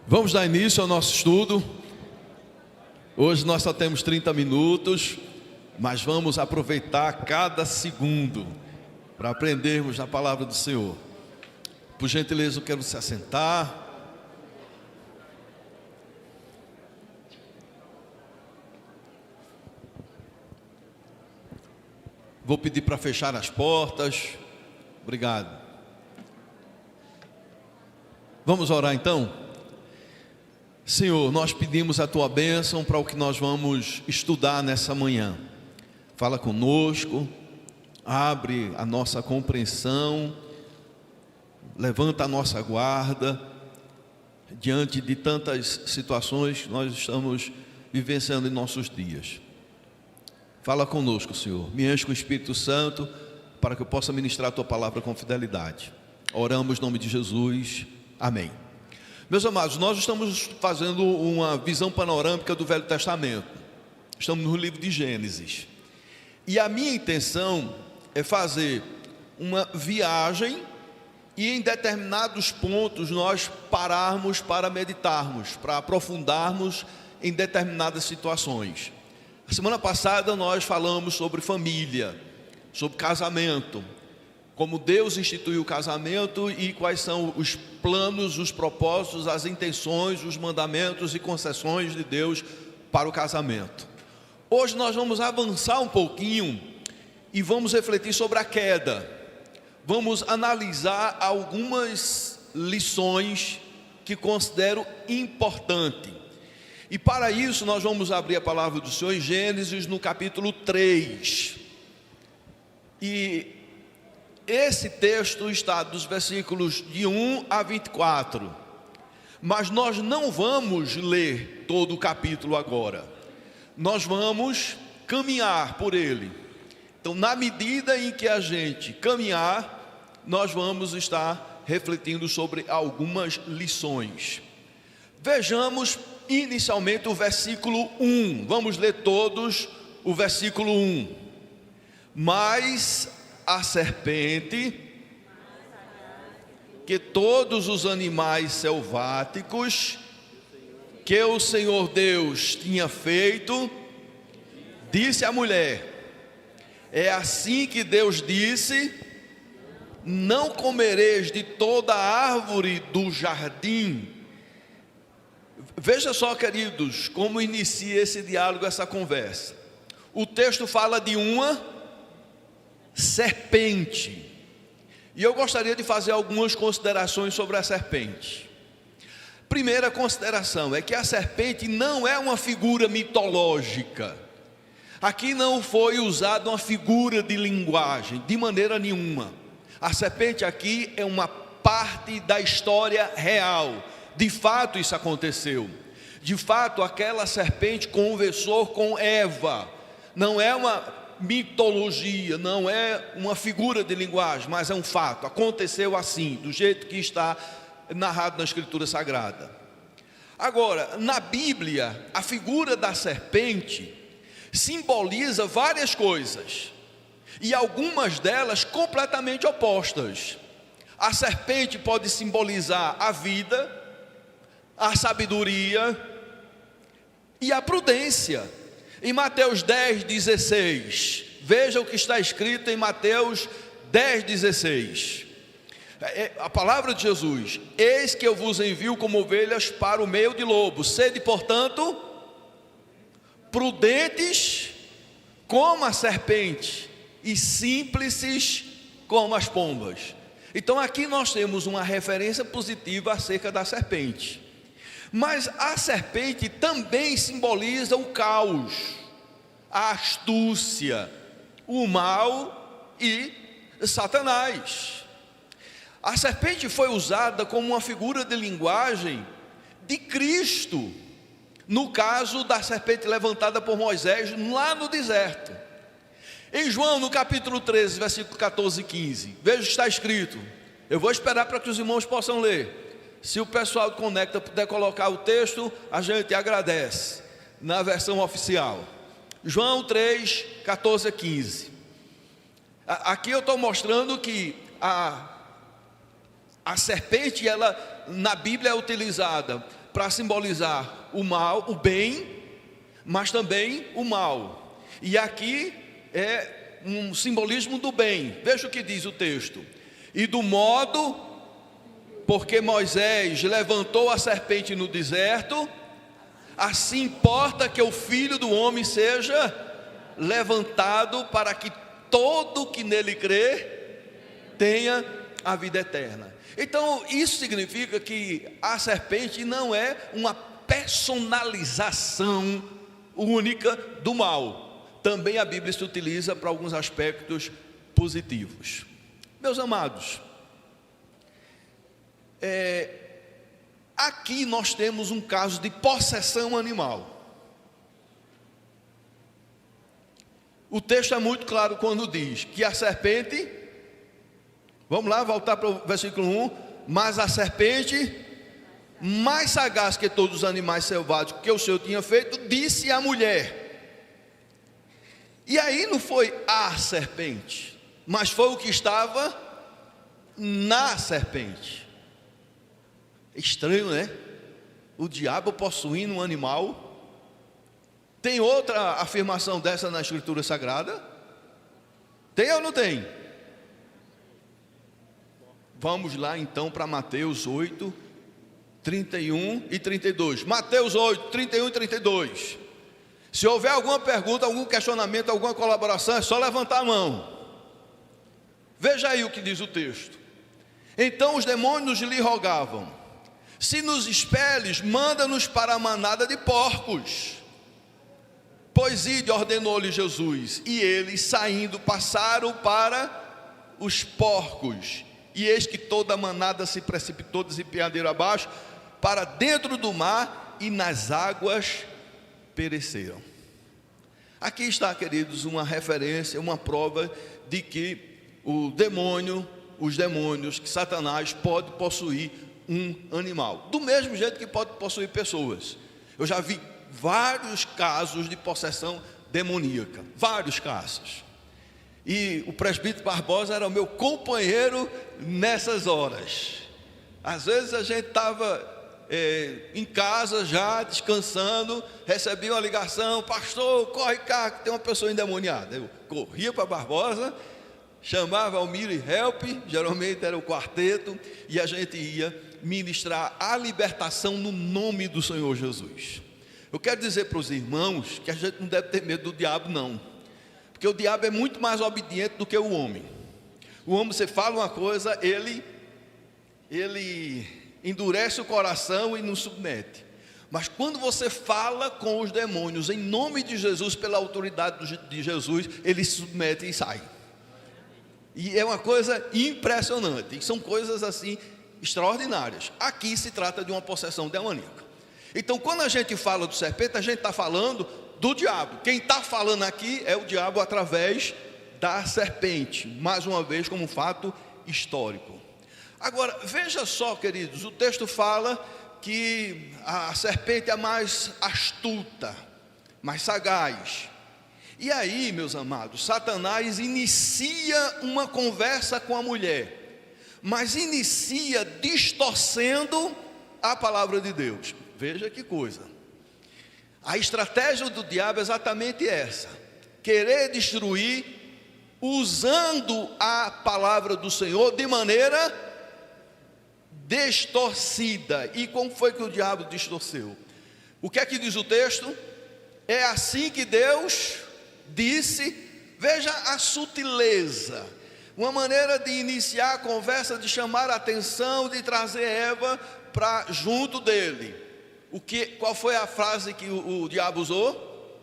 Vamos dar início ao nosso estudo. Hoje nós só temos 30 minutos, mas vamos aproveitar cada segundo para aprendermos a palavra do Senhor. Por gentileza, eu quero se assentar. Vou pedir para fechar as portas. Obrigado. Vamos orar então? Senhor, nós pedimos a Tua bênção para o que nós vamos estudar nessa manhã. Fala conosco, abre a nossa compreensão, levanta a nossa guarda, diante de tantas situações que nós estamos vivenciando em nossos dias. Fala conosco, Senhor, me enche com o Espírito Santo, para que eu possa ministrar a Tua palavra com fidelidade. Oramos em nome de Jesus, amém. Meus amados, nós estamos fazendo uma visão panorâmica do Velho Testamento. Estamos no livro de Gênesis. E a minha intenção é fazer uma viagem e em determinados pontos nós pararmos para meditarmos, para aprofundarmos em determinadas situações. A semana passada nós falamos sobre família, sobre casamento, como Deus instituiu o casamento e quais são os planos, os propósitos, as intenções, os mandamentos e concessões de Deus para o casamento. Hoje nós vamos avançar um pouquinho e vamos refletir sobre a queda. Vamos analisar algumas lições que considero importantes. E para isso nós vamos abrir a palavra do Senhor em Gênesis no capítulo 3. E esse texto está dos versículos de 1 a 24, mas nós não vamos ler todo o capítulo agora, nós vamos caminhar por ele. Então, na medida em que a gente caminhar, nós vamos estar refletindo sobre algumas lições. Vejamos inicialmente o versículo 1, vamos ler todos o versículo 1. Mas a serpente, que todos os animais selváticos que o Senhor Deus tinha feito, disse à mulher: é assim que Deus disse: não comereis de toda a árvore do jardim. Veja só, queridos, como inicia esse diálogo, essa conversa. O texto fala de uma serpente, e eu gostaria de fazer algumas considerações sobre a serpente. Primeira consideração é que a serpente não é uma figura mitológica. Aqui não foi usada uma figura de linguagem, de maneira nenhuma. A serpente aqui é uma parte da história real. De fato isso aconteceu. De fato aquela serpente conversou com Eva. Não é uma mitologia, não é uma figura de linguagem, mas é um fato, aconteceu assim, do jeito que está narrado na Escritura Sagrada. Agora, na Bíblia, a figura da serpente simboliza várias coisas, e algumas delas completamente opostas. A serpente pode simbolizar a vida, a sabedoria e a prudência. Em Mateus 10:16, veja o que está escrito em Mateus 10:16. A palavra de Jesus: eis que eu vos envio como ovelhas para o meio de lobos. Sede, portanto, prudentes como a serpente e simples como as pombas. Então aqui nós temos uma referência positiva acerca da serpente. Mas a serpente também simboliza o caos, a astúcia, o mal e Satanás. A serpente foi usada como uma figura de linguagem de Cristo, no caso da serpente levantada por Moisés lá no deserto. Em João, no capítulo 13, versículo 14 e 15, veja o que está escrito. Eu vou esperar para que os irmãos possam ler. Se o pessoal do Conecta puder colocar o texto, a gente agradece, na versão oficial. João 3, 14 a 15. Aqui eu estou mostrando que a serpente, ela na Bíblia é utilizada para simbolizar o mal, o bem, mas também o mal. E aqui é um simbolismo do bem. Veja o que diz o texto: e do modo, porque Moisés levantou a serpente no deserto, assim importa que o Filho do Homem seja levantado, para que todo que nele crê tenha a vida eterna. Então isso significa que a serpente não é uma personalização única do mal. Também a Bíblia se utiliza para alguns aspectos positivos. Meus amados, aqui nós temos um caso de possessão animal. O texto é muito claro quando diz que a serpente, vamos lá, voltar para o versículo 1, mas a serpente, mais sagaz que todos os animais selváticos que o Senhor tinha feito, disse à mulher. E aí não foi a serpente, mas foi o que estava na serpente. Estranho, né? O diabo possuindo um animal. Tem outra afirmação dessa na Escritura Sagrada? Tem ou não tem? Vamos lá então para Mateus 8, 31 e 32. Mateus 8, 31 e 32. Se houver alguma pergunta, algum questionamento, alguma colaboração, é só levantar a mão. Veja aí o que diz o texto. Então os demônios lhe rogavam: se nos expeles, manda-nos para a manada de porcos. Pois ide, ordenou-lhe Jesus, e eles, saindo, passaram para os porcos, e eis que toda a manada se precipitou desempenhadeiro abaixo, para dentro do mar, e nas águas pereceram. Aqui está, queridos, uma referência, uma prova de que os demônios, que Satanás pode possuir um animal, do mesmo jeito que pode possuir pessoas. Eu já vi vários casos de possessão demoníaca, vários casos. E o presbítero Barbosa era o meu companheiro nessas horas. Às vezes a gente estava em casa já, descansando, recebia uma ligação: pastor, corre cá, que tem uma pessoa endemoniada. Eu corria para Barbosa, chamava Almir e Help, geralmente era o quarteto, e a gente ia ministrar a libertação no nome do Senhor Jesus. Eu quero dizer para os irmãos que a gente não deve ter medo do diabo, não, porque o diabo é muito mais obediente do que o homem. O homem, você fala uma coisa, ele endurece o coração e não submete. Mas quando você fala com os demônios em nome de Jesus, pela autoridade de Jesus, ele se submete e sai. E é uma coisa impressionante, são coisas assim extraordinárias. Aqui se trata de uma possessão demoníaca. Então, quando a gente fala do serpente, a gente está falando do diabo. Quem está falando aqui é o diabo através da serpente, mais uma vez como um fato histórico. Agora, veja só, queridos, o texto fala que a serpente é mais astuta, mais sagaz. E aí, meus amados, Satanás inicia uma conversa com a mulher, mas inicia distorcendo a palavra de Deus. Veja que coisa. A estratégia do diabo é exatamente essa: querer destruir usando a palavra do Senhor de maneira distorcida. E como foi que o diabo distorceu? O que é que diz o texto? É assim que Deus disse. Veja a sutileza, uma maneira de iniciar a conversa, de chamar a atenção, de trazer Eva para junto dele. Qual foi a frase que o diabo usou?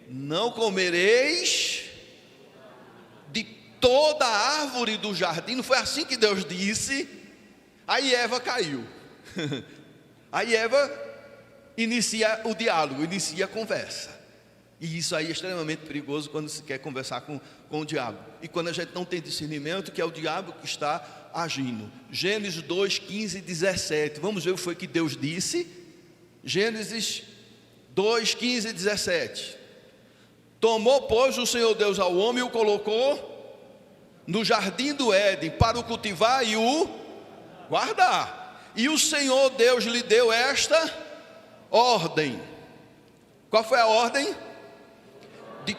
Não comereis de toda a árvore do jardim. Não foi assim que Deus disse? Aí Eva caiu. Aí Eva inicia o diálogo, inicia a conversa. E isso aí é extremamente perigoso quando se quer conversar com o diabo. E quando a gente não tem discernimento, que é o diabo que está agindo. Gênesis 2, 15 e 17. Vamos ver o que foi que Deus disse. Gênesis 2, 15 e 17. Tomou, pois, o Senhor Deus ao homem e o colocou no jardim do Éden para o cultivar e o guardar. e o Senhor Deus lhe deu esta ordem. Qual foi a ordem? De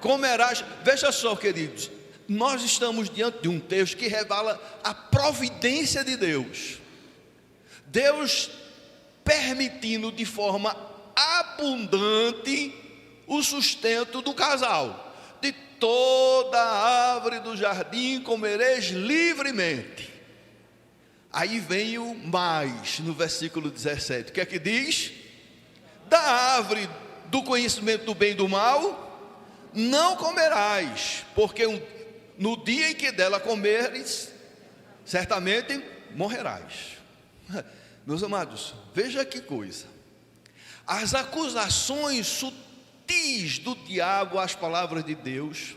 comerás. Veja só, queridos, nós estamos diante de um texto que revela a providência de Deus. Deus permitindo de forma abundante o sustento do casal. De toda a árvore do jardim comereis livremente. Aí vem o mais, no versículo 17. O que é que diz? Da árvore do conhecimento do bem e do mal não comerás, porque no dia em que dela comeres, certamente morrerás. Meus amados, veja que coisa. As acusações sutis do diabo às palavras de Deus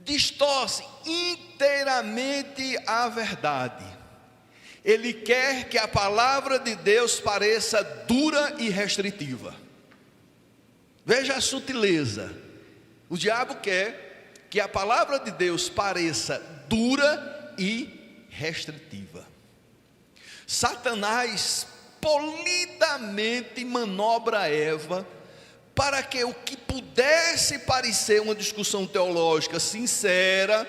distorcem inteiramente a verdade. Ele quer que a palavra de Deus pareça dura e restritiva. Veja a sutileza. O diabo quer que a palavra de Deus pareça dura e restritiva. Satanás polidamente manobra Eva para que o que pudesse parecer uma discussão teológica sincera,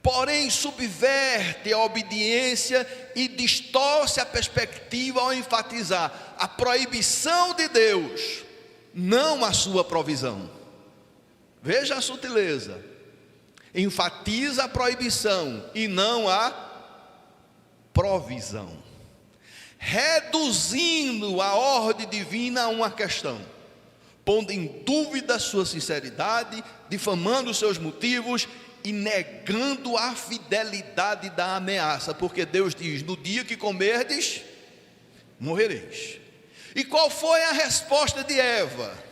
porém subverte a obediência e distorce a perspectiva ao enfatizar a proibição de Deus, não a sua provisão. Veja a sutileza. Enfatiza a proibição e não a provisão, reduzindo a ordem divina a uma questão, pondo em dúvida a sua sinceridade, difamando os seus motivos e negando a fidelidade da ameaça, porque Deus diz: no dia que comerdes, morrereis. E qual foi a resposta de Eva?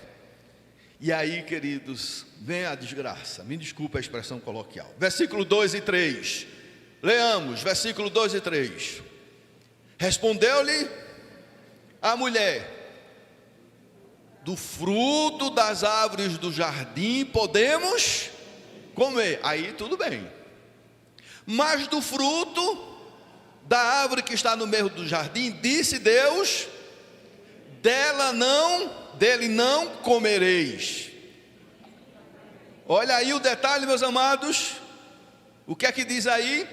E aí, queridos, vem a desgraça, me desculpa a expressão coloquial. Versículo 2 e 3, leamos, versículo 2 e 3. Respondeu-lhe a mulher: do fruto das árvores do jardim podemos comer. Aí tudo bem. Mas do fruto da árvore que está no meio do jardim, disse Deus: dele não comereis. Olha aí o detalhe, meus amados. O que é que diz aí?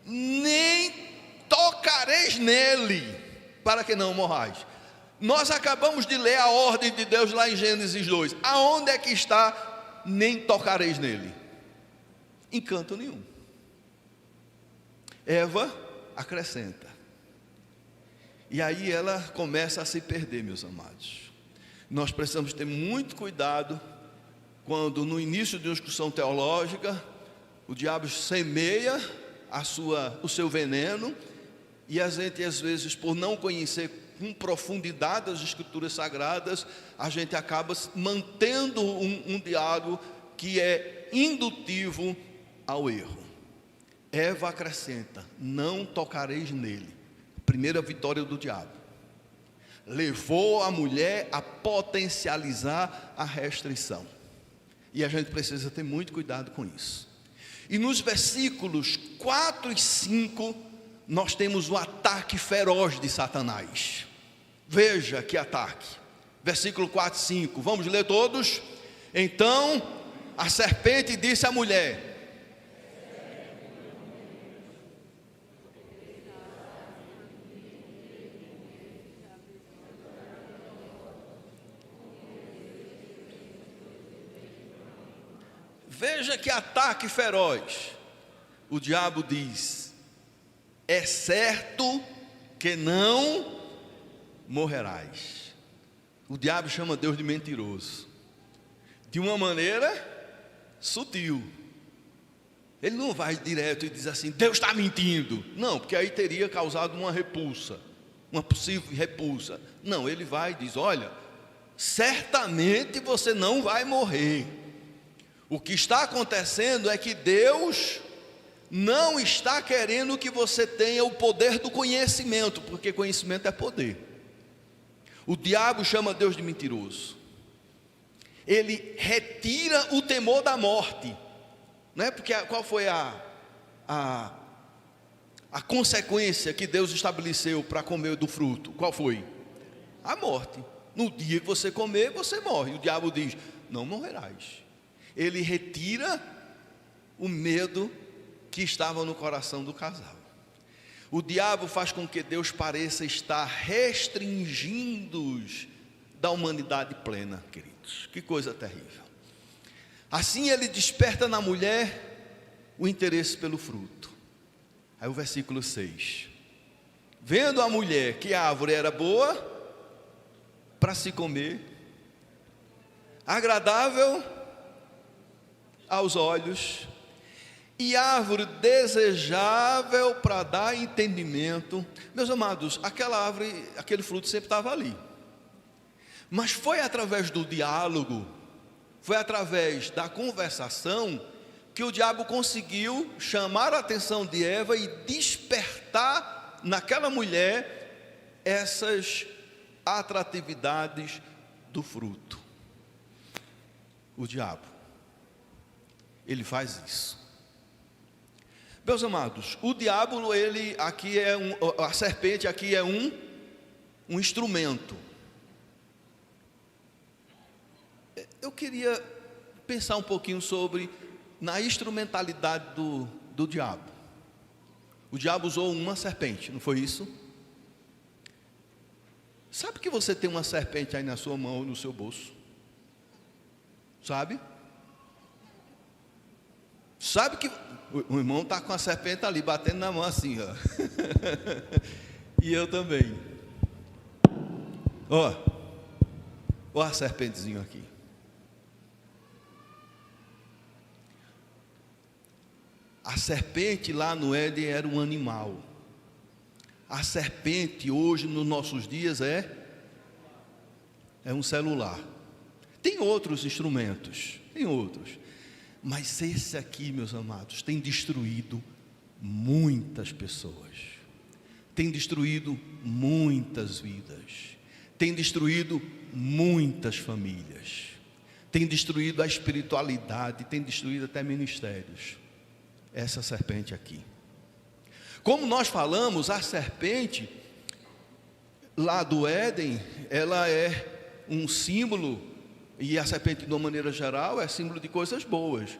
Nem tocareis nele, para que não morrais. Nós acabamos de ler a ordem de Deus lá em Gênesis 2. Aonde é que está nem tocareis nele? Em canto nenhum. Eva acrescenta. E aí ela começa a se perder, meus amados. Nós precisamos ter muito cuidado quando no início de uma discussão teológica o diabo semeia o seu veneno, e a gente às vezes, por não conhecer com profundidade as escrituras sagradas, a gente acaba mantendo um diálogo que é indutivo ao erro. Eva acrescenta: não tocareis nele. Primeira vitória do diabo. Levou a mulher a potencializar a restrição. E a gente precisa ter muito cuidado com isso. E nos versículos 4 e 5, nós temos o ataque feroz de Satanás. Veja que ataque. Versículo 4 e 5, vamos ler todos? Então a serpente disse à mulher: veja que ataque feroz. O diabo diz: é certo que não morrerás. O diabo chama Deus de mentiroso, de uma maneira sutil. Ele não vai direto e diz assim: Deus está mentindo. Não, porque aí teria causado uma repulsa, uma possível repulsa. Não, ele vai e diz: olha, certamente você não vai morrer. O que está acontecendo é que Deus não está querendo que você tenha o poder do conhecimento, porque conhecimento é poder. O diabo chama Deus de mentiroso. Ele retira o temor da morte, não é? Porque qual foi a a consequência que Deus estabeleceu para comer do fruto, qual foi? A morte. No dia que você comer, você morre. O diabo diz: não morrerás. Ele retira o medo que estava no coração do casal. O diabo faz com que Deus pareça estar restringindo-os da humanidade plena, queridos. Que coisa terrível. Assim ele desperta na mulher o interesse pelo fruto. Aí o versículo 6. Vendo a mulher que a árvore era boa para se comer, agradável aos olhos, e árvore desejável para dar entendimento. Meus amados, aquela árvore, aquele fruto sempre estava ali. Mas foi através do diálogo, foi através da conversação, que o diabo conseguiu chamar a atenção de Eva e despertar naquela mulher essas atratividades do fruto. O diabo, ele faz isso. Meus amados, o diabo, ele aqui é a serpente aqui é um instrumento. Eu queria pensar um pouquinho sobre na instrumentalidade do diabo. O diabo usou uma serpente, não foi isso? Sabe que você tem uma serpente aí na sua mão ou no seu bolso? Sabe? Sabe que o irmão está com a serpente ali, batendo na mão assim, ó. E eu também. Ó a serpentezinho aqui. A serpente lá no Éden era um animal. A serpente hoje nos nossos dias é um celular. Tem outros instrumentos, mas esse aqui, meus amados, tem destruído muitas pessoas, tem destruído muitas vidas, tem destruído muitas famílias, tem destruído a espiritualidade, tem destruído até ministérios. Essa serpente aqui. Como nós falamos, a serpente lá do Éden, ela é um símbolo, e a serpente de uma maneira geral é símbolo de coisas boas,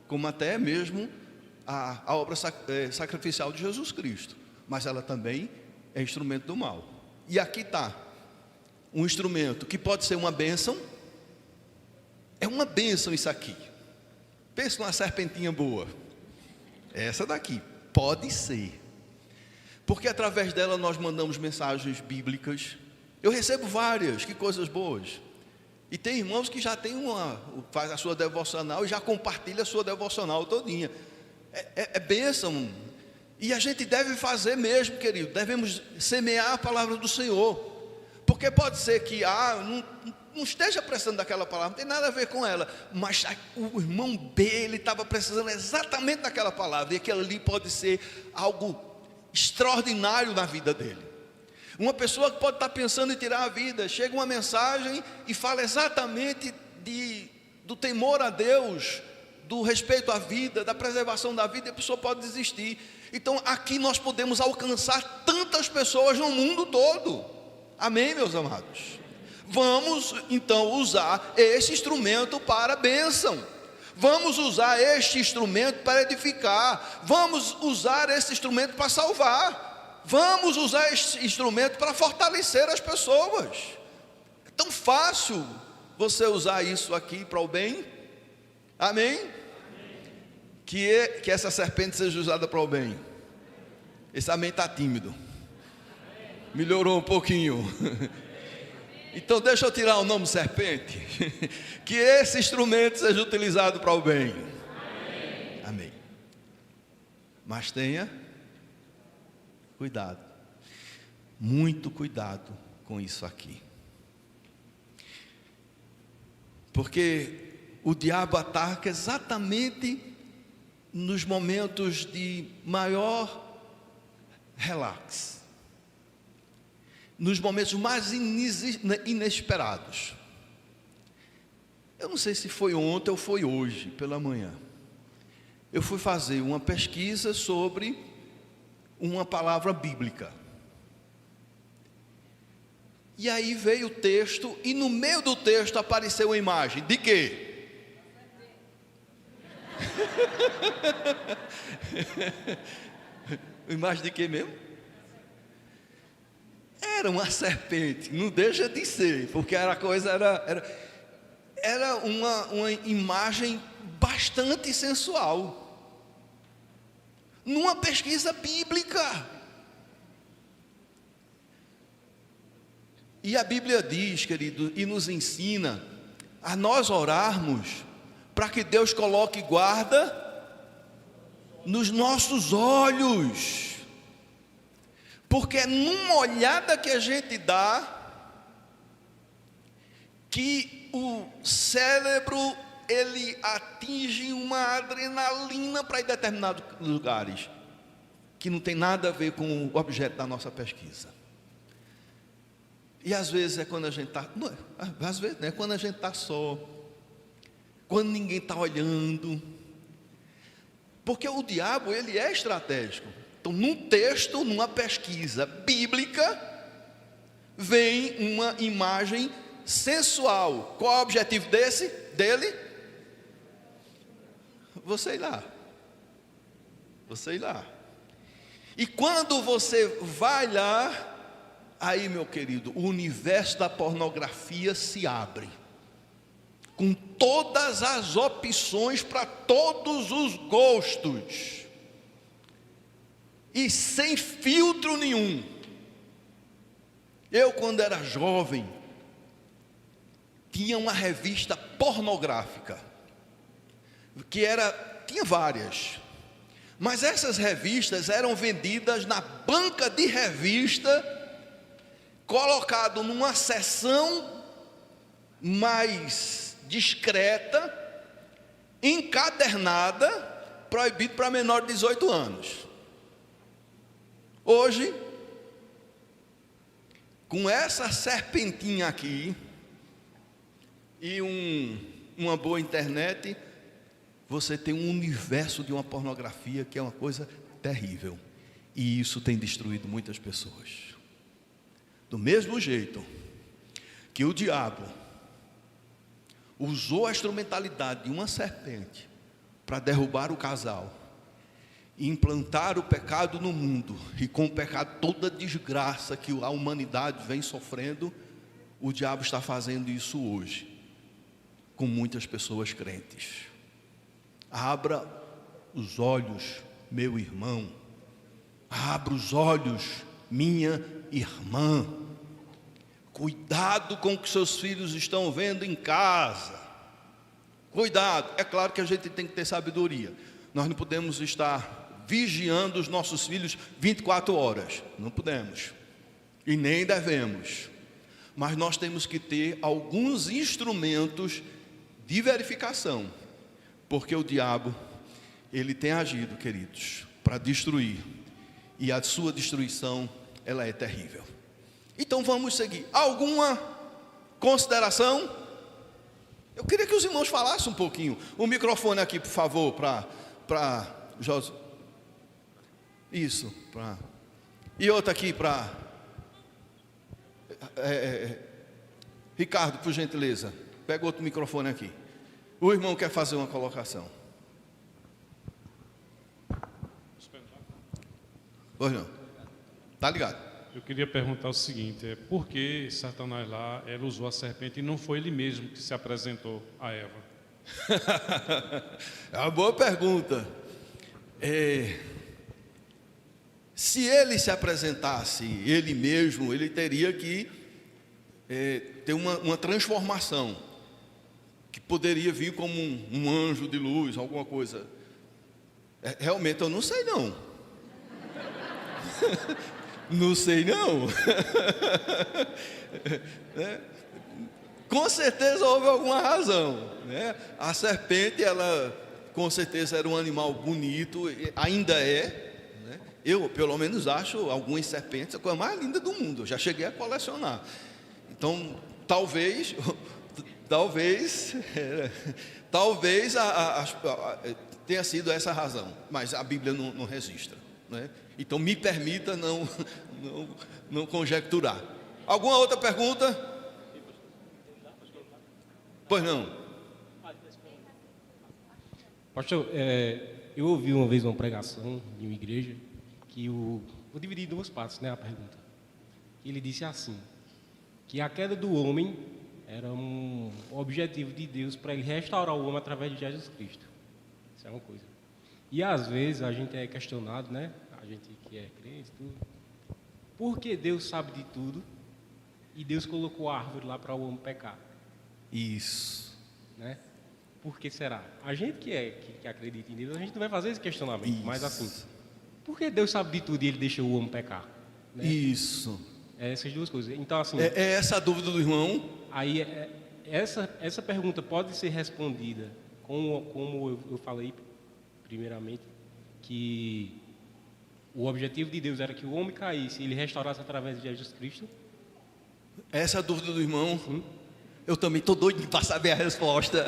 como até mesmo a obra sacrificial de Jesus Cristo, mas ela também é instrumento do mal. E aqui está um instrumento que pode ser uma bênção. É uma bênção isso aqui. Pensa numa serpentinha boa. Essa daqui pode ser, porque através dela nós mandamos mensagens bíblicas. Eu recebo várias, que coisas boas. E tem irmãos que já tem faz a sua devocional e já compartilha a sua devocional todinha. É bênção. E a gente deve fazer mesmo, querido. Devemos semear a palavra do Senhor, porque pode ser que não esteja precisando daquela palavra, não tem nada a ver com ela, mas o irmão B, ele estava precisando exatamente daquela palavra, e aquilo ali pode ser algo extraordinário na vida dele. Uma pessoa que pode estar pensando em tirar a vida, chega uma mensagem e fala exatamente do temor a Deus, do respeito à vida, da preservação da vida, e a pessoa pode desistir. Então aqui nós podemos alcançar tantas pessoas no mundo todo. Amém, meus amados? Vamos então usar este instrumento para a bênção. Vamos usar este instrumento para edificar. Vamos usar este instrumento para salvar. Vamos usar este instrumento para fortalecer as pessoas. É tão fácil você usar isso aqui para o bem. Amém? Que essa serpente seja usada para o bem. Esse amém está tímido. Melhorou um pouquinho. Então deixa eu tirar o nome serpente. Que esse instrumento seja utilizado para o bem. Amém. Amém. Mas tenha cuidado. Muito cuidado com isso aqui. Porque o diabo ataca exatamente nos momentos de maior relax, nos momentos mais inesperados. Eu não sei se foi ontem ou foi hoje pela manhã. Eu fui fazer uma pesquisa sobre uma palavra bíblica. E aí veio o texto, e no meio do texto apareceu uma imagem. De quê? Imagem de quê mesmo? Era uma serpente, não deixa de ser, porque era uma imagem bastante sensual. Numa pesquisa bíblica. E a Bíblia diz, querido, e nos ensina a nós orarmos para que Deus coloque guarda nos nossos olhos, porque é numa olhada que a gente dá que o cérebro ele atinge uma adrenalina para ir a determinados lugares que não tem nada a ver com o objeto da nossa pesquisa. E às vezes é quando a gente está, às vezes é quando a gente está só, quando ninguém está olhando, porque o diabo ele é estratégico. Então, num texto, numa pesquisa bíblica, vem uma imagem sensual. Qual é o objetivo dele? Você ir lá. E quando você vai lá, aí, meu querido, o universo da pornografia se abre, com todas as opções para todos os gostos, e sem filtro nenhum. Eu, quando era jovem, tinha uma revista pornográfica, tinha várias, mas essas revistas eram vendidas na banca de revista, colocado numa seção mais discreta, encadernada, proibido para menor de 18 anos. Hoje, com essa serpentinha aqui e uma boa internet, você tem um universo de uma pornografia que é uma coisa terrível, e isso tem destruído muitas pessoas. Do mesmo jeito que o diabo usou a instrumentalidade de uma serpente para derrubar o casal, implantar o pecado no mundo, e com o pecado toda a desgraça que a humanidade vem sofrendo, o diabo está fazendo isso hoje com muitas pessoas crentes. Abra os olhos, meu irmão, abra os olhos, minha irmã. Cuidado com o que seus filhos estão vendo em casa. Cuidado. É claro que a gente tem que ter sabedoria. Nós não podemos estar vigiando os nossos filhos 24 horas. Não podemos. E nem devemos. Mas nós temos que ter alguns instrumentos de verificação. Porque o diabo, ele tem agido, queridos, para destruir. E a sua destruição, ela é terrível. Então vamos seguir. Alguma consideração? Eu queria que os irmãos falassem um pouquinho. O microfone aqui, por favor, para José. Isso, e outra aqui para Ricardo, por gentileza. Pega outro microfone aqui. O irmão quer fazer uma colocação. Pois não. Tá ligado? Eu queria perguntar o seguinte: por que Satanás lá, ele usou a serpente e não foi ele mesmo que se apresentou a Eva? É uma boa pergunta. Se ele se apresentasse ele mesmo, ele teria que ter uma transformação, que poderia vir como um anjo de luz, alguma coisa. Realmente eu não sei não. Não sei não. Com certeza houve alguma razão, né? A serpente, ela com certeza era um animal bonito, ainda é, né? Eu pelo menos acho algumas serpentes a coisa mais linda do mundo. Eu já cheguei a colecionar. Então talvez tenha sido essa a razão, mas a Bíblia não registra. né? Então me permita não conjecturar. Alguma outra pergunta? Pois não. Pastor, eu ouvi uma vez uma pregação de uma igreja que vou dividir em duas partes, né, a pergunta. Ele disse assim, que a queda do homem era um objetivo de Deus para ele restaurar o homem através de Jesus Cristo. Isso é uma coisa. E às vezes a gente é questionado, né, a gente que é crente, tudo, por que Deus sabe de tudo e Deus colocou a árvore lá para o homem pecar? Isso. Né? Por que será? A gente que acredita em Deus, a gente não vai fazer esse questionamento, Isso. mas assim, por que Deus sabe de tudo e Ele deixa o homem pecar? Né? Isso. Essas duas coisas. Então, assim, É essa a dúvida do irmão. aí essa pergunta pode ser respondida como eu falei primeiramente, que o objetivo de Deus era que o homem caísse e Ele restaurasse através de Jesus Cristo. Essa é a dúvida do irmão. Sim. Eu também estou doido para saber a resposta.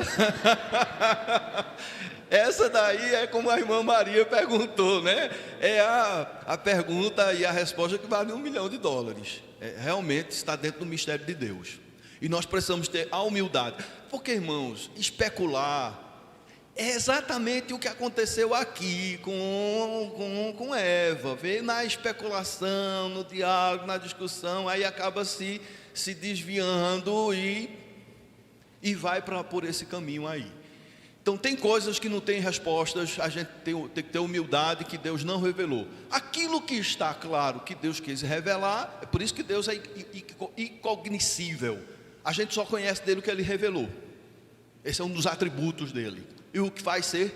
Essa daí é como a irmã Maria perguntou, né? É a pergunta e a resposta que vale $1 milhão. Realmente está dentro do mistério de Deus. E nós precisamos ter a humildade. Porque, irmãos, especular é exatamente o que aconteceu aqui com Eva. Veio na especulação, no diálogo, na discussão, aí acaba se desviando e vai por esse caminho aí. Então tem coisas que não tem respostas, a gente tem que ter humildade que Deus não revelou. Aquilo que está claro que Deus quis revelar, é por isso que Deus é incognoscível. A gente só conhece dele o que ele revelou. Esse é um dos atributos dele. E o que faz ser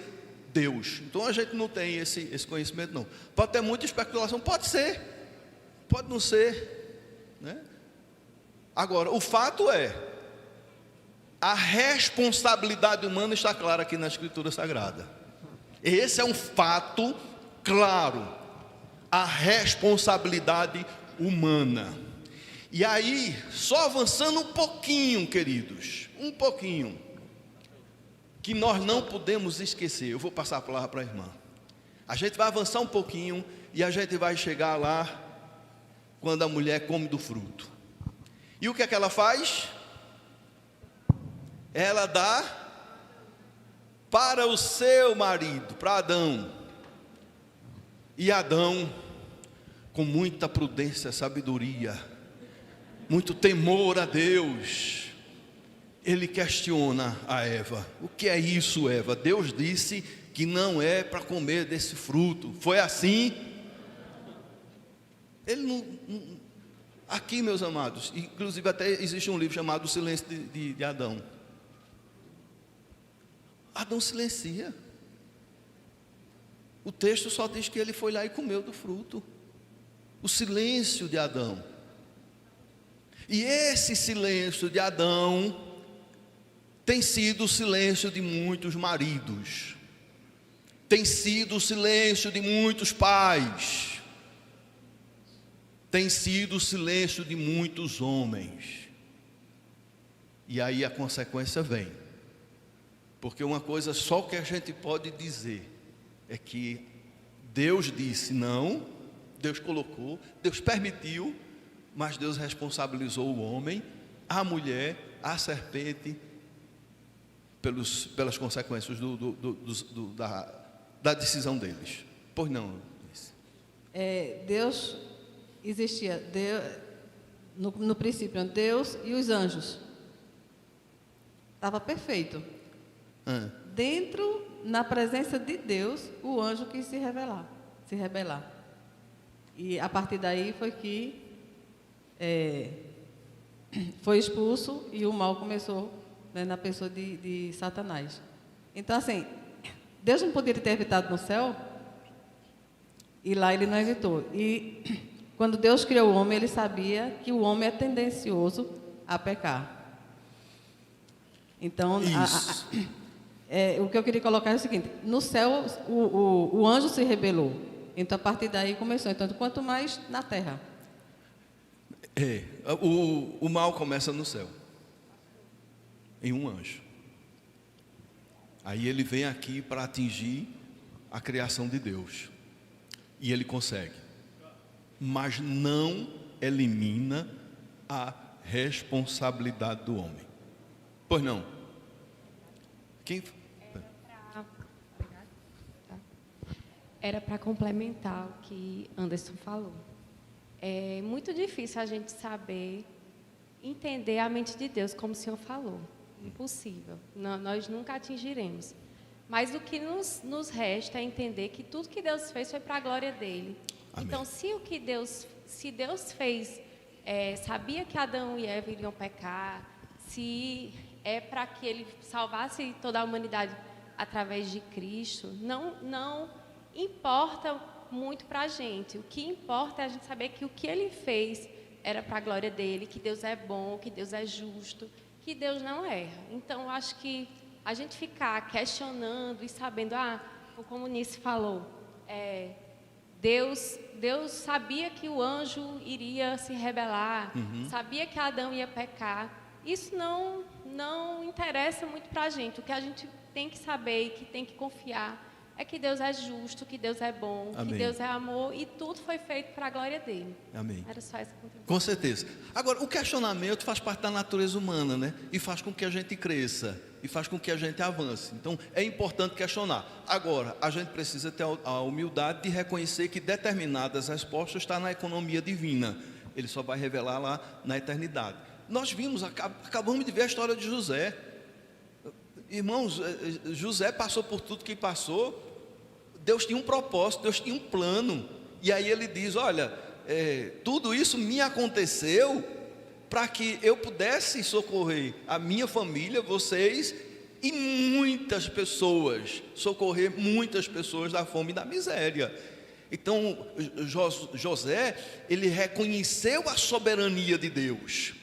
Deus. Então a gente não tem esse conhecimento não. Pode ter muita especulação, pode ser, pode não ser, né? Agora, o fato é, a responsabilidade humana está clara aqui na Escritura Sagrada. Esse é um fato claro. A responsabilidade humana. E aí, só avançando um pouquinho, queridos, um pouquinho, que nós não podemos esquecer. Eu vou passar a palavra para a irmã. A gente vai avançar um pouquinho e a gente vai chegar lá quando a mulher come do fruto. E o que é que ela faz? Ela dá para o seu marido, para Adão. E Adão, com muita prudência, sabedoria, muito temor a Deus, ele questiona a Eva: o que é isso, Eva? Deus disse que não é para comer desse fruto. Foi assim? Ele não. Aqui, meus amados, inclusive até existe um livro chamado O Silêncio de Adão. Adão silencia. O texto só diz que ele foi lá e comeu do fruto. O silêncio de Adão. E esse silêncio de Adão tem sido o silêncio de muitos maridos, tem sido o silêncio de muitos pais, tem sido o silêncio de muitos homens. E aí a consequência vem, porque uma coisa só que a gente pode dizer é que Deus disse não, Deus colocou, Deus permitiu, mas Deus responsabilizou o homem, a mulher, a serpente, pelas consequências da decisão deles. Pois não? Deus existia, no princípio, Deus e os anjos. Estava perfeito. Dentro, na presença de Deus, o anjo quis se rebelar. E a partir daí foi que foi expulso e o mal começou, né, na pessoa de Satanás. Então, assim, Deus não poderia ter evitado no céu, e lá ele não evitou. E quando Deus criou o homem, ele sabia que o homem é tendencioso a pecar. Então, o que eu queria colocar é o seguinte: no céu o anjo se rebelou, então a partir daí começou. Então, quanto mais na terra. O mal começa no céu, em um anjo. Aí ele vem aqui para atingir a criação de Deus. E ele consegue. Mas não elimina a responsabilidade do homem. Pois não? Quem... Era para complementar o que Anderson falou. É muito difícil a gente saber entender a mente de Deus, como o senhor falou. Impossível. Nós nunca atingiremos. Mas o que nos resta é entender que tudo que Deus fez foi para a glória dele. Amém. Então, se Deus fez, sabia que Adão e Eva iriam pecar, se é para que ele salvasse toda a humanidade através de Cristo, não importa muito para a gente. O que importa é a gente saber que o que ele fez era para a glória dele, que Deus é bom, que Deus é justo, que Deus não erra. Então, eu acho que a gente ficar questionando e sabendo, como o Nice falou, Deus sabia que o anjo iria se rebelar, sabia que Adão ia pecar. Isso não interessa muito para a gente. O que a gente tem que saber e que tem que confiar é que Deus é justo, que Deus é bom, Amém. que Deus é amor e tudo foi feito para a glória dele. Amém. Era só essa contribuição. Com certeza. Agora, o questionamento faz parte da natureza humana, né? E faz com que a gente cresça, e faz com que a gente avance. Então, é importante questionar. Agora, a gente precisa ter a humildade de reconhecer que determinadas respostas estão na economia divina. Ele só vai revelar lá na eternidade. Nós vimos, acabamos de ver a história de José. Irmãos, José passou por tudo que passou. Deus tinha um propósito, Deus tinha um plano. E aí ele diz, olha, tudo isso me aconteceu para que eu pudesse socorrer a minha família, vocês e muitas pessoas, socorrer muitas pessoas da fome e da miséria. Então, José, ele reconheceu a soberania de Deus,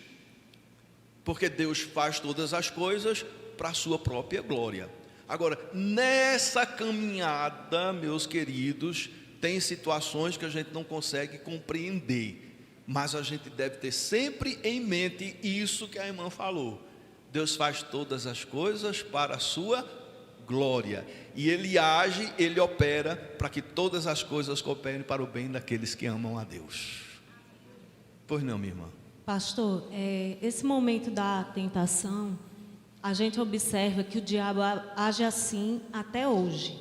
porque Deus faz todas as coisas para a sua própria glória. Agora, nessa caminhada, meus queridos, tem situações que a gente não consegue compreender, mas a gente deve ter sempre em mente isso que a irmã falou. Deus faz todas as coisas para a sua glória, e Ele age, Ele opera para que todas as coisas cooperem para o bem daqueles que amam a Deus. Pois não, minha irmã? Pastor, esse momento da tentação, a gente observa que o diabo age assim até hoje.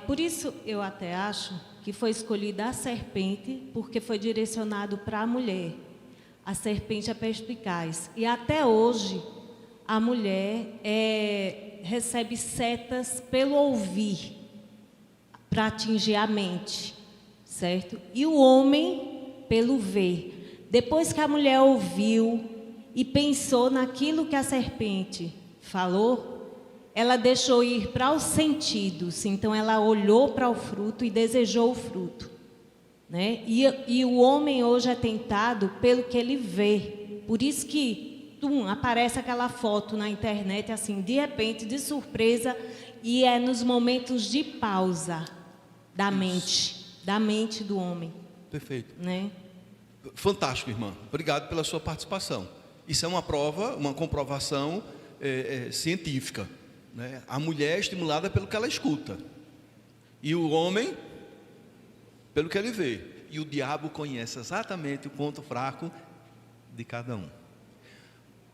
Por isso eu até acho que foi escolhida a serpente, porque foi direcionado para a mulher. A serpente é perspicaz. E até hoje, a mulher recebe setas pelo ouvir, para atingir a mente, certo? E o homem pelo ver. Depois que a mulher ouviu e pensou naquilo que a serpente falou, ela deixou ir para os sentidos. Então ela olhou para o fruto e desejou o fruto, né? E o homem hoje é tentado pelo que ele vê. Por isso que aparece aquela foto na internet assim, de repente, de surpresa, e é nos momentos de pausa da mente do homem. Perfeito. Né? Fantástico, irmã. Obrigado pela sua participação. Isso é uma prova, uma comprovação científica, né? A mulher é estimulada pelo que ela escuta, e o homem pelo que ele vê. E o diabo conhece exatamente o ponto fraco de cada um.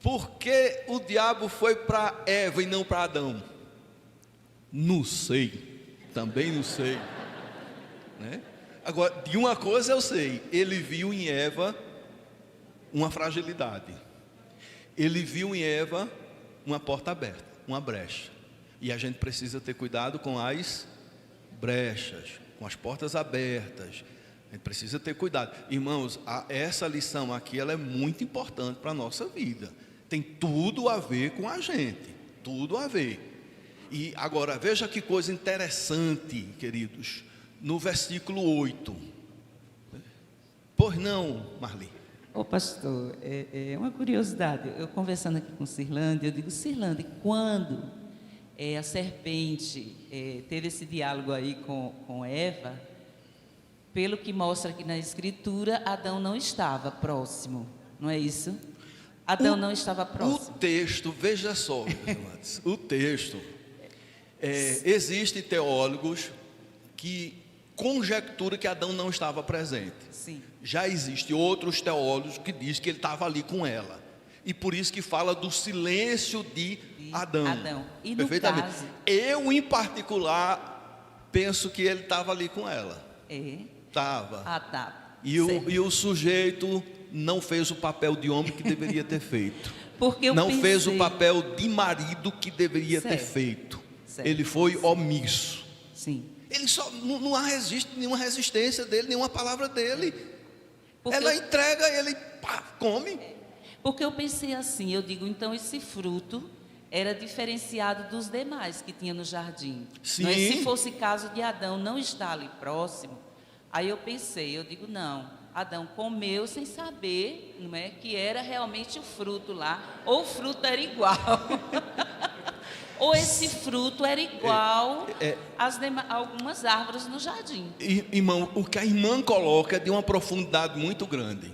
Por que o diabo foi para Eva e não para Adão? Não sei, também não sei, né? Agora, de uma coisa eu sei, ele viu em Eva uma fragilidade. Ele viu em Eva uma porta aberta, uma brecha. E a gente precisa ter cuidado com as brechas, com as portas abertas. A gente precisa ter cuidado. Irmãos, essa lição aqui ela é muito importante para a nossa vida. Tem tudo a ver com a gente, tudo a ver. E agora, veja que coisa interessante, queridos, no versículo 8. Pois não, Marli? Ô pastor, uma curiosidade, eu conversando aqui com Cirlande, eu digo, Cirlande, quando a serpente teve esse diálogo aí com Eva, pelo que mostra aqui na Escritura, Adão não estava próximo, não é isso? Adão não estava próximo. O texto, veja só, meus amados, o texto, existem teólogos que conjectura que Adão não estava presente. Sim. Já existem outros teólogos que dizem que ele estava ali com ela. E por isso que fala do silêncio de Adão. E no Perfeitamente. caso... Eu, em particular, penso que ele estava ali com ela. Estava. Ah, tá. E o sujeito não fez o papel de homem que deveria ter feito. Porque eu não pensei... fez o papel de marido que deveria ter feito. Ele foi omisso. Sim. Ele só não há nenhuma resistência dele, nenhuma palavra dele. Porque ela entrega, ele come. Porque eu pensei assim, eu digo, então esse fruto era diferenciado dos demais que tinha no jardim. Sim. Não é? Se fosse caso de Adão não estar ali próximo, aí eu pensei, eu digo, não, Adão comeu sem saber, não é, que era realmente o fruto lá, ou o fruto era igual. Ou esse fruto era igual a algumas árvores no jardim. Irmão, o que a irmã coloca é de uma profundidade muito grande.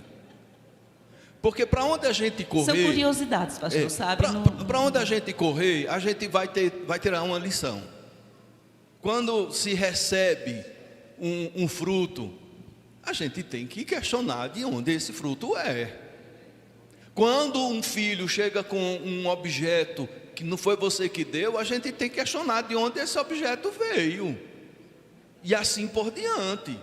Porque para onde a gente correr... São curiosidades, pastor, sabe? Para onde a gente correr, a gente vai tirar uma lição. Quando se recebe um fruto, a gente tem que questionar de onde esse fruto é. Quando um filho chega com um objeto que não foi você que deu, a gente tem que questionar de onde esse objeto veio. E assim por diante.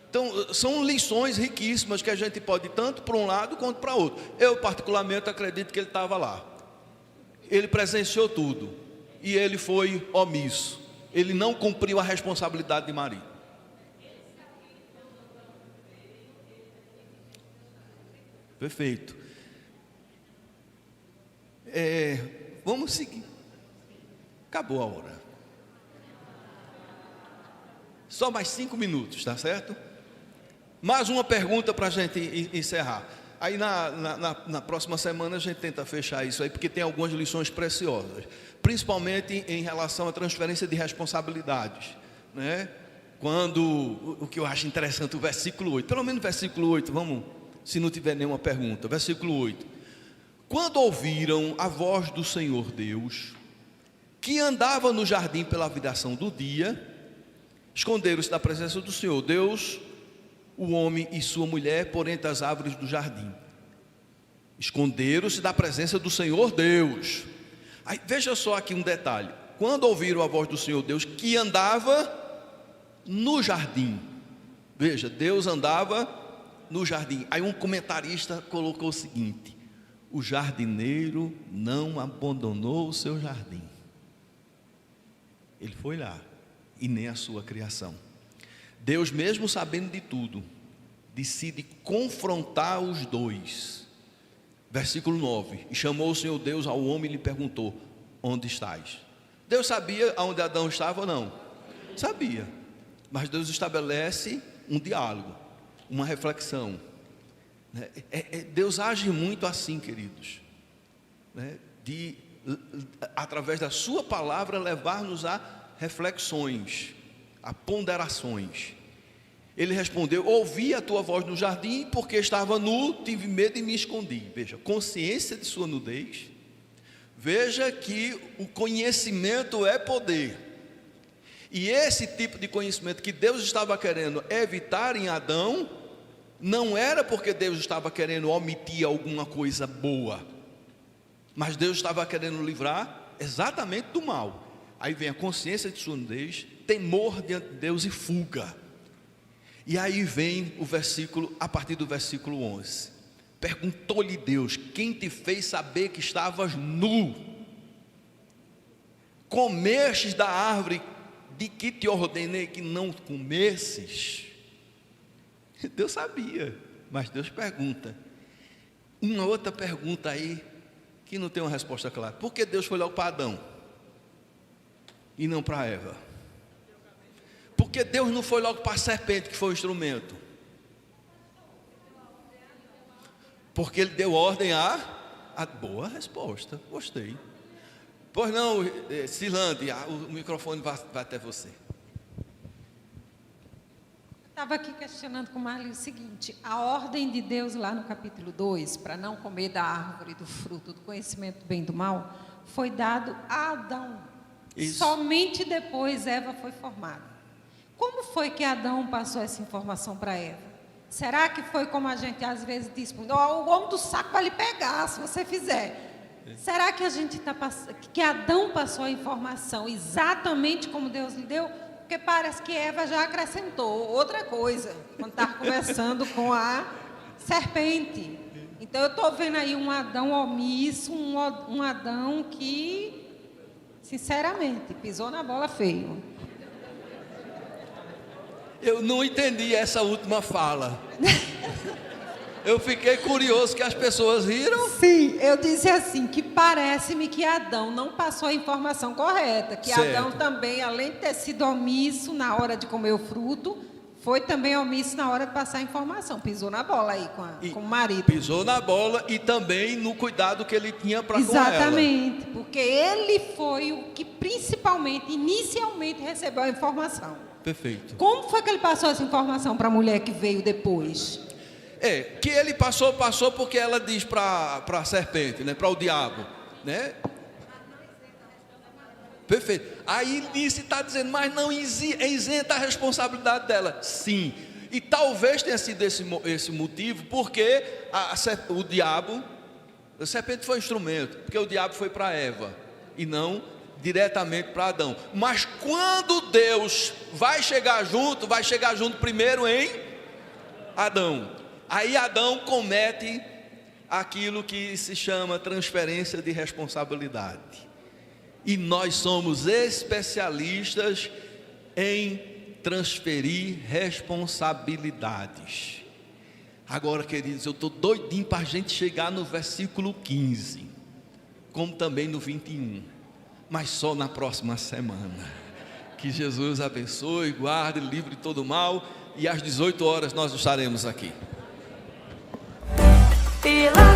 Então, são lições riquíssimas que a gente pode ir tanto para um lado quanto para outro. Eu, particularmente, acredito que ele estava lá. Ele presenciou tudo. E ele foi omisso. Ele não cumpriu a responsabilidade de marido. Perfeito. Vamos seguir. Acabou a hora. Só mais 5 minutos, tá certo? Mais uma pergunta para a gente encerrar. Aí na próxima semana a gente tenta fechar isso aí, porque tem algumas lições preciosas, principalmente em relação à transferência de responsabilidades, né? Quando, o que eu acho interessante, o versículo 8, pelo menos o versículo 8, vamos, se não tiver nenhuma pergunta, versículo 8. Quando ouviram a voz do Senhor Deus, que andava no jardim pela viração do dia, esconderam-se da presença do Senhor Deus, o homem e sua mulher, por entre as árvores do jardim. Esconderam-se da presença do Senhor Deus. Aí, veja só aqui um detalhe. Quando ouviram a voz do Senhor Deus, que andava no jardim. Veja, Deus andava no jardim. Aí um comentarista colocou o seguinte: o jardineiro não abandonou o seu jardim. Ele foi lá, e nem a sua criação. Deus, mesmo sabendo de tudo, decide confrontar os dois. Versículo 9: e chamou o Senhor Deus ao homem e lhe perguntou: onde estás? Deus sabia onde Adão estava ou não? Sabia. Mas Deus estabelece um diálogo, uma reflexão. Deus age muito assim, queridos, né? Através da sua palavra, levar-nos a reflexões, a ponderações. Ele respondeu: ouvi a tua voz no jardim, porque estava nu, tive medo e me escondi. Veja, consciência de sua nudez. Veja que o conhecimento é poder. E esse tipo de conhecimento que Deus estava querendo evitar em Adão, não era porque Deus estava querendo omitir alguma coisa boa, mas Deus estava querendo livrar exatamente do mal. Aí vem a consciência de sua nudez, temor diante de Deus e fuga. E aí vem o versículo, a partir do versículo 11. Perguntou-lhe Deus: quem te fez saber que estavas nu? Comestes da árvore de que te ordenei que não comesses? Deus sabia, mas Deus pergunta. Uma outra pergunta aí, que não tem uma resposta clara. Por que Deus foi logo para Adão e não para Eva? Porque Deus não foi logo para a serpente, que foi o instrumento? Porque Ele deu ordem a boa resposta, gostei. Pois não, Silande, o microfone vai até você. Estava aqui questionando com o Marley o seguinte: a ordem de Deus lá no capítulo 2, para não comer da árvore do fruto do conhecimento do bem e do mal, foi dado a Adão. Isso. Somente depois Eva foi formada. como foi que Adão passou essa informação para Eva? Será que foi como a gente às vezes diz, o homem do saco vai lhe pegar se você fizer? Será que que Adão passou a informação exatamente como Deus lhe deu? Porque parece que Eva já acrescentou outra coisa quando estava conversando com a serpente. Então eu estou vendo aí um Adão omisso, um Adão que, sinceramente, pisou na bola feio. Eu não entendi essa última fala. Eu fiquei curioso que as pessoas riram. Sim, eu disse assim, que parece-me que Adão não passou a informação correta. Que Certo. Adão também, além de ter sido omisso na hora de comer o fruto, foi também omisso na hora de passar a informação. Pisou na bola aí com o marido. Pisou na bola e também no cuidado que ele tinha para com ela. Exatamente, porque ele foi o que principalmente, inicialmente, recebeu a informação. Perfeito. Como foi que ele passou essa informação para a mulher que veio depois? Que ele passou porque ela diz para a serpente, né, para o diabo, né? Perfeito. Aí nisso está dizendo, mas não isenta a responsabilidade dela. Sim. E talvez tenha sido esse motivo, porque o diabo, a serpente foi um instrumento, porque o diabo foi para Eva e não diretamente para Adão. Mas quando Deus vai chegar junto primeiro em Adão. Aí Adão comete aquilo que se chama transferência de responsabilidade. E nós somos especialistas em transferir responsabilidades. Agora, queridos, eu estou doidinho para a gente chegar no versículo 15, como também no 21, mas só na próxima semana. Que Jesus abençoe, guarde, livre de todo mal, e às 18 horas nós estaremos aqui. Pela